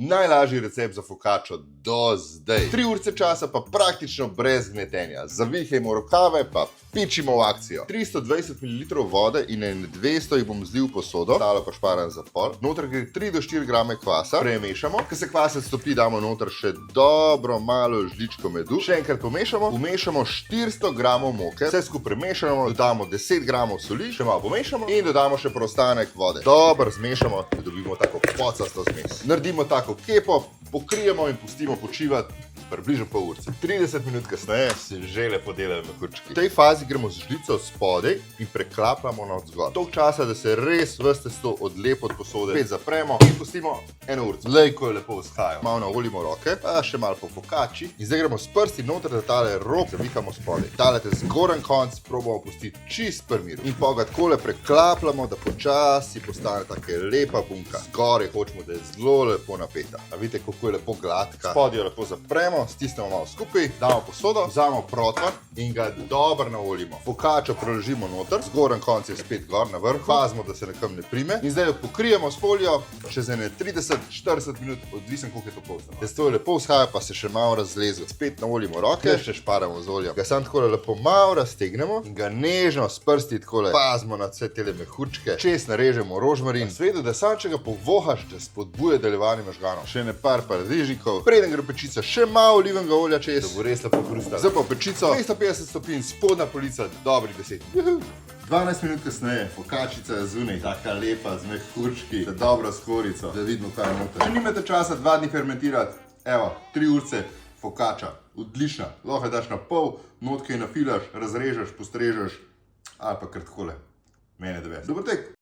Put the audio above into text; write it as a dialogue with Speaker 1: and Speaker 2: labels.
Speaker 1: Najlažji recept za fokačo do zdaj. 3 ure časa pa praktično brez gnetenja. Zavihajmo rokave pa pičimo v akcijo. 320 ml vode in 200 jih bom zlil v posodo, ostalo pa šparam za pol. Noter gre 3 do 4 grame kvasa, premešamo. Ko se kvasec stopi, damo noter še dobro malo žličko medu. Še enkrat pomešamo, vmešamo 400 gramov moke, vse skupaj premešamo, dodamo 10 gramov soli, še malo pomešamo in dodamo še preostanek vode. Dobro zmešamo, da dobimo tako pocasto zmes. Naredimo tako kepo, pokrijemo in pustimo počivati približno pol urce. 30 minut kasneje se že lepo delajo mehurčki. V tej fazi gremo z žlico spodaj in preklapljamo navzgor. Toliko časa, da se res ves testo odlepi od posode. Spet zapremo in pustimo 1 urco. Glej, ko je lepo vzhajajo. Malo naolimo roke, pa še malo po fokači. In zdaj gremo s prsti noter, da tale rob zavihamo spodaj. Talete zgoren konc probamo pustiti čist pri miru. In pa ga takole preklapljamo, da počasi postane taka lepa bunka. Zgoraj hočemo, da je zelo lepo napeta. A vidite, kako je lepo gladka. Spodaj jo lepo zapremo, stisnemo malo skupaj, damo posodo, vzamemo protvar in ga dobro naolimo. Fokačo preložimo noter, zgoren konc je spet gor na vrhu, pazimo, da se nekam ne prime. In zdaj jo pokrijemo s folijo, čez 30-40 minut, odvisen, koliko je to polstano. Testo je lepo vzhaja, pa se še malo razleze. Spet naolimo roke, še šparamo z oljem. Ga sam takole lepo malo raztegnemo in ga nežno s prsti takole pazimo na vse tele mehurčke. Čez narežemo rožmarin. Svedo, da sam če ga povohaš, da spodbuje delovanje možganov. Še ne par paradižnikov, preden gre v pečico, še malo olivenega olja čez, da bo res lepo hrustalo. Zdaj pa v pečico, 250 stopinj, spodnja polica, dobrih 10. 12 minut kasneje, fokačica je zunaj, taka lepa, z mehurčki, z dobro skorjico, da vidimo, kaj je noter. Če nimate časa 2 dni fermentirati, evo, 3 urce fokača, odlična. Lahko daš na pol, notkaj nafilaš, razrežeš, postrežeš, ali pa kar takole. Mene 90. Dober tek!